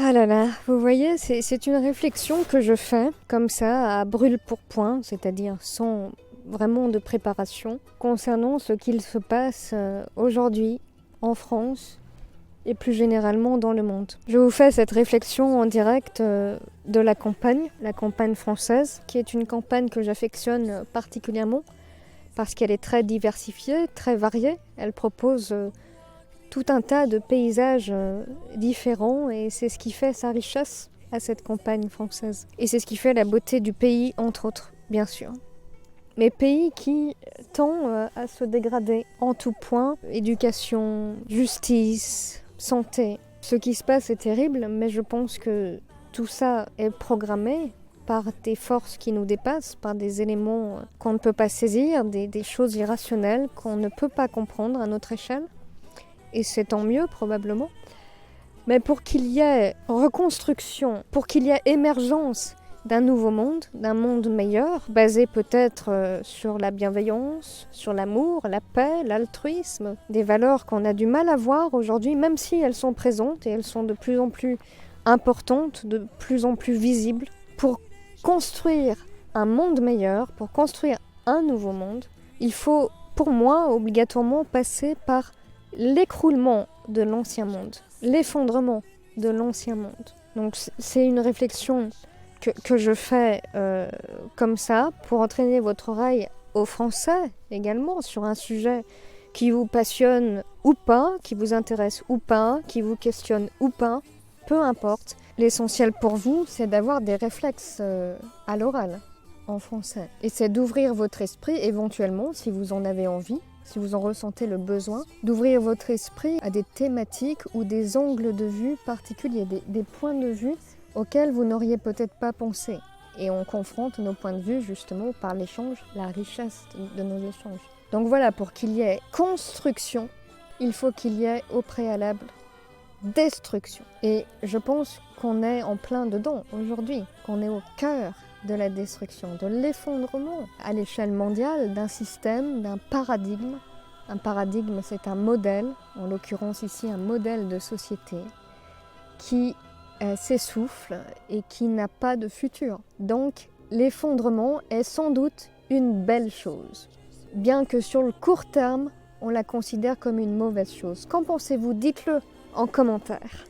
Ah là là, vous voyez, c'est une réflexion que je fais comme ça, à brûle-pourpoint, c'est-à-dire sans vraiment de préparation, concernant ce qu'il se passe aujourd'hui en France et plus généralement dans le monde. Je vous fais cette réflexion en direct de la campagne française, qui est une campagne que j'affectionne particulièrement parce qu'elle est très diversifiée, très variée. Elle propose tout un tas de paysages différents et c'est ce qui fait sa richesse à cette campagne française. Et c'est ce qui fait la beauté du pays, entre autres, bien sûr. Mais pays qui tend à se dégrader en tout point, éducation, justice, santé. Ce qui se passe est terrible, mais je pense que tout ça est programmé par des forces qui nous dépassent, par des éléments qu'on ne peut pas saisir, des choses irrationnelles qu'on ne peut pas comprendre à notre échelle. Et c'est tant mieux probablement. Mais pour qu'il y ait reconstruction, pour qu'il y ait émergence d'un nouveau monde, d'un monde meilleur, basé peut-être sur la bienveillance, sur l'amour, la paix, l'altruisme, des valeurs qu'on a du mal à voir aujourd'hui, même si elles sont présentes et elles sont de plus en plus importantes, de plus en plus visibles. Pour construire un monde meilleur, pour construire un nouveau monde, il faut, pour moi, obligatoirement passer par l'écroulement de l'ancien monde, l'effondrement de l'ancien monde. Donc c'est une réflexion que je fais comme ça pour entraîner votre oreille au français également sur un sujet qui vous passionne ou pas, qui vous intéresse ou pas, qui vous questionne ou pas, peu importe. L'essentiel pour vous, c'est d'avoir des réflexes à l'oral en français. Et c'est d'ouvrir votre esprit éventuellement, si vous en avez envie, si vous en ressentez le besoin, d'ouvrir votre esprit à des thématiques ou des angles de vue particuliers, des points de vue auxquels vous n'auriez peut-être pas pensé. Et on confronte nos points de vue justement par l'échange, la richesse de nos échanges. Donc voilà, pour qu'il y ait construction, il faut qu'il y ait au préalable destruction. Et je pense qu'on est en plein dedans aujourd'hui, qu'on est au cœur de la destruction, de l'effondrement à l'échelle mondiale d'un système, d'un paradigme. Un paradigme, c'est un modèle, en l'occurrence ici un modèle de société, qui s'essouffle et qui n'a pas de futur. Donc l'effondrement est sans doute une belle chose, bien que sur le court terme, on la considère comme une mauvaise chose. Qu'en pensez-vous? Dites-le en commentaire.